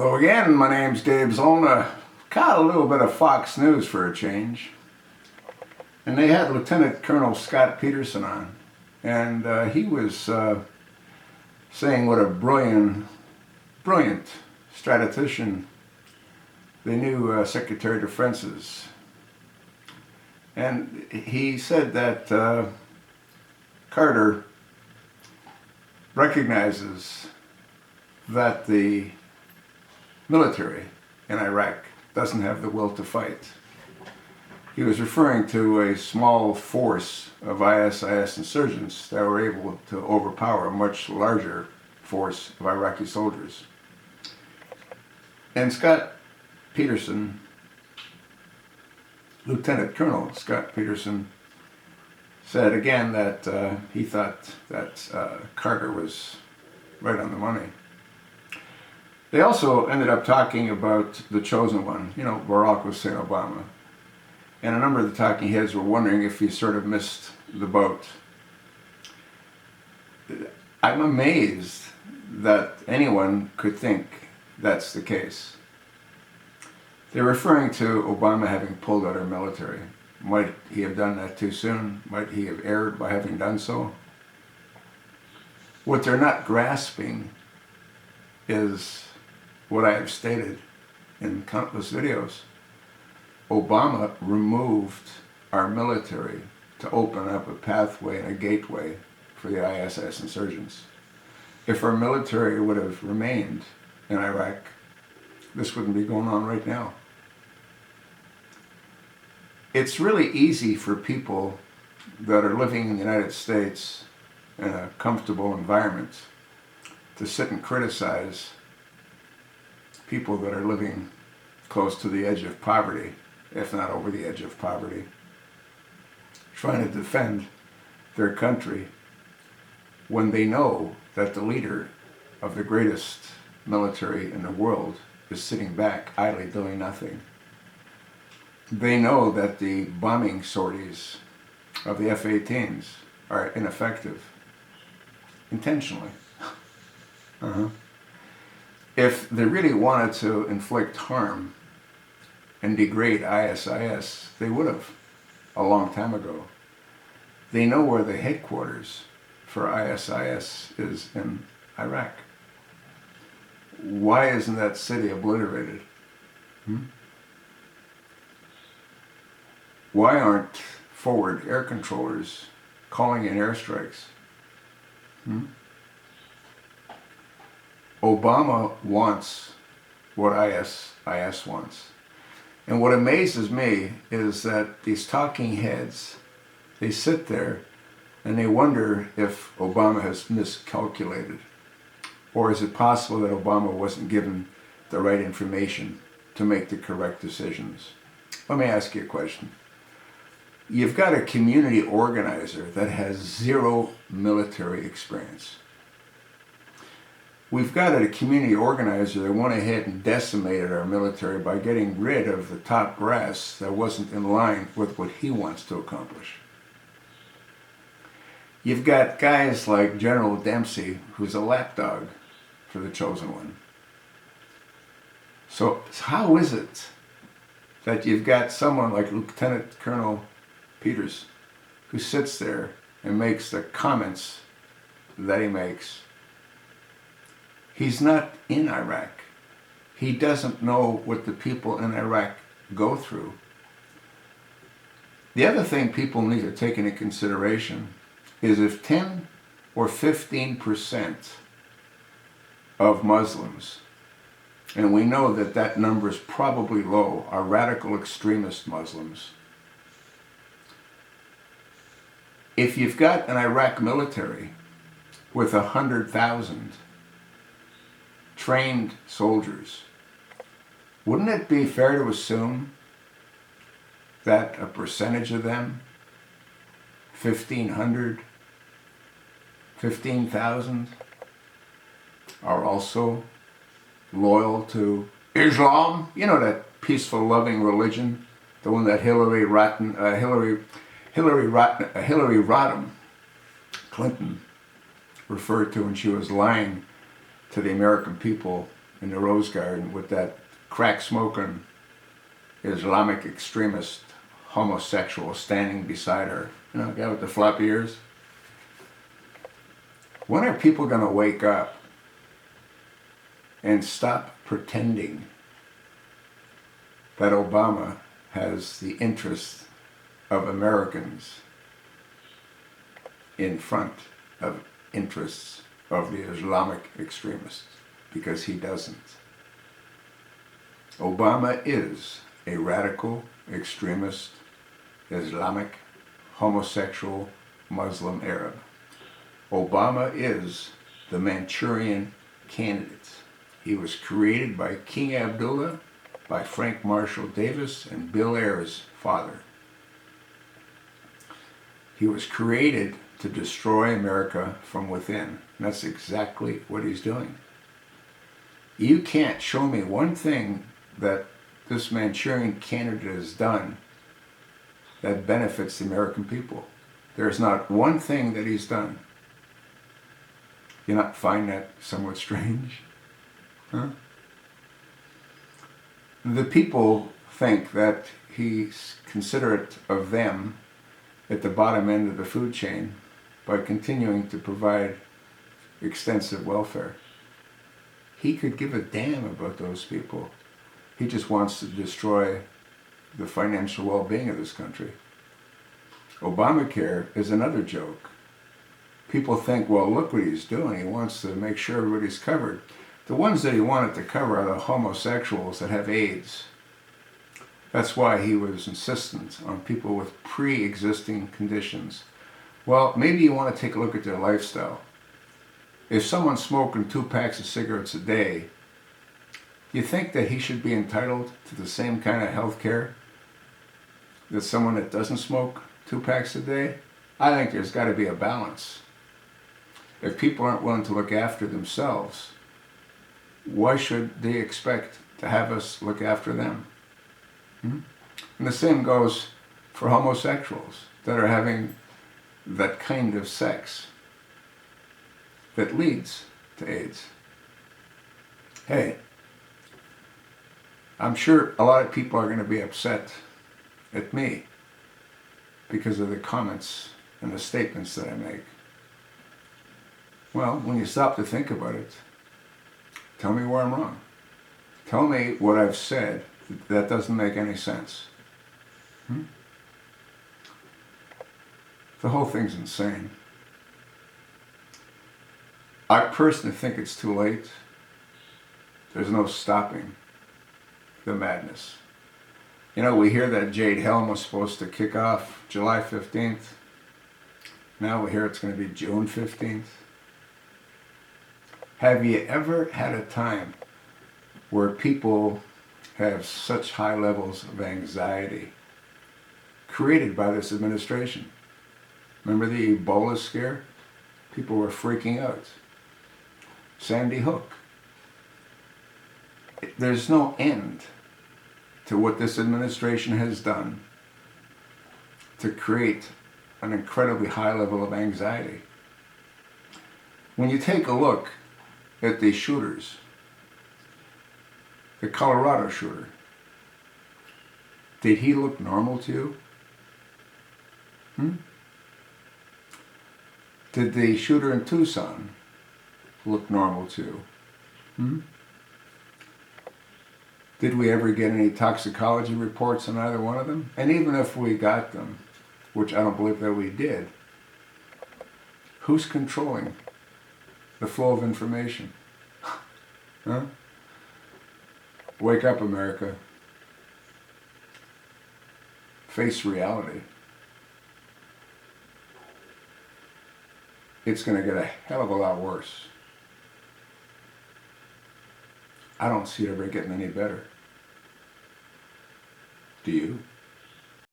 Hello again, my name's Dave Zollner. Caught a little bit of Fox News for a change. And they had Lieutenant Colonel Scott Peterson on. And he was saying what a brilliant statistician the new Secretary of Defense is. And he said that Carter recognizes that the military in Iraq doesn't have the will to fight. He was referring to a small force of ISIS insurgents that were able to overpower a much larger force of Iraqi soldiers. And Scott Peterson, Lieutenant Colonel Scott Peterson, said again that he thought that Carter was right on the money. They also ended up talking about the chosen one, Barack Hussein Obama. And a number of the talking heads were wondering if he sort of missed the boat. I'm amazed that anyone could think that's the case. They're referring to Obama having pulled out our military. Might he have done that too soon? Might he have erred by having done so? What they're not grasping is what I have stated in countless videos. Obama removed our military to open up a pathway and a gateway for the ISIS insurgents. If our military would have remained in Iraq, this wouldn't be going on right now. It's really easy for people that are living in the United States in a comfortable environment to sit and criticize people that are living close to the edge of poverty, if not over the edge of poverty, trying to defend their country when they know that the leader of the greatest military in the world is sitting back idly doing nothing. They know that the bombing sorties of the F-18s are ineffective, intentionally. If they really wanted to inflict harm and degrade ISIS, they would have a long time ago. They know where the headquarters for ISIS is in Iraq. Why isn't that city obliterated? Why aren't forward air controllers calling in airstrikes? Obama wants what ISIS wants. And what amazes me is that these talking heads, they sit there and they wonder if Obama has miscalculated. Or is it possible that Obama wasn't given the right information to make the correct decisions? Let me ask you a question. You've got a community organizer that has zero military experience. We've got a community organizer that went ahead and decimated our military by getting rid of the top brass that wasn't in line with what he wants to accomplish. You've got guys like General Dempsey, who's a lapdog for the chosen one. So how is it that you've got someone like Lieutenant Colonel Peters who sits there and makes the comments that he makes? He's not in Iraq. He doesn't know what the people in Iraq go through. The other thing people need to take into consideration is if 10 or 15% of Muslims, and we know that that number is probably low, are radical extremist Muslims. If you've got an Iraq military with 100,000 trained soldiers, wouldn't it be fair to assume that a percentage of them, 1,500, 15,000, are also loyal to Islam? You know, that peaceful, loving religion, the one that Hillary Rodham Clinton referred to when she was lying to the American people in the Rose Garden with that crack-smoking Islamic extremist homosexual standing beside her. You know, guy with the floppy ears. When are people going to wake up and stop pretending that Obama has the interests of Americans in front of interests of the Islamic extremists? Because he doesn't. Obama is a radical, extremist, Islamic, homosexual, Muslim Arab. Obama is the Manchurian candidate. He was created by King Abdullah, by Frank Marshall Davis, and Bill Ayers' father. He was created to destroy America from within. And that's exactly what he's doing. You can't show me one thing that this Manchurian candidate has done that benefits the American people. There's not one thing that he's done. You not find that somewhat strange? Huh? The people think that he's considerate of them at the bottom end of the food chain by continuing to provide extensive welfare. He could give a damn about those people. He just wants to destroy the financial well-being of this country. Obamacare is another joke. People think, well, look what he's doing. He wants to make sure everybody's covered. The ones that he wanted to cover are the homosexuals that have AIDS. That's why he was insistent on people with pre-existing conditions. Well, maybe you want to take a look at their lifestyle. If someone's smoking 2 packs of cigarettes a day, you think that he should be entitled to the same kind of health care that someone that doesn't smoke 2 packs a day? I think there's got to be a balance. If people aren't willing to look after themselves, why should they expect to have us look after them? And the same goes for homosexuals that are having that kind of sex that leads to AIDS. Hey, I'm sure a lot of people are going to be upset at me because of the comments and the statements that I make. Well, when you stop to think about it, tell me where I'm wrong. Tell me what I've said that doesn't make any sense. The whole thing's insane. I personally think it's too late. There's no stopping the madness. You know, we hear that Jade Helm was supposed to kick off July 15th. Now we hear it's going to be June 15th. Have you ever had a time where people have such high levels of anxiety created by this administration? Remember the Ebola scare? People were freaking out. Sandy Hook. There's no end to what this administration has done to create an incredibly high level of anxiety. When you take a look at the shooters, the Colorado shooter, did he look normal to you? Did the shooter in Tucson look normal to you? Did we ever get any toxicology reports on either one of them? And even if we got them, which I don't believe that we did, who's controlling the flow of information? Huh? Wake up, America. Face reality. It's going to get a hell of a lot worse. I don't see it ever getting any better. Do you?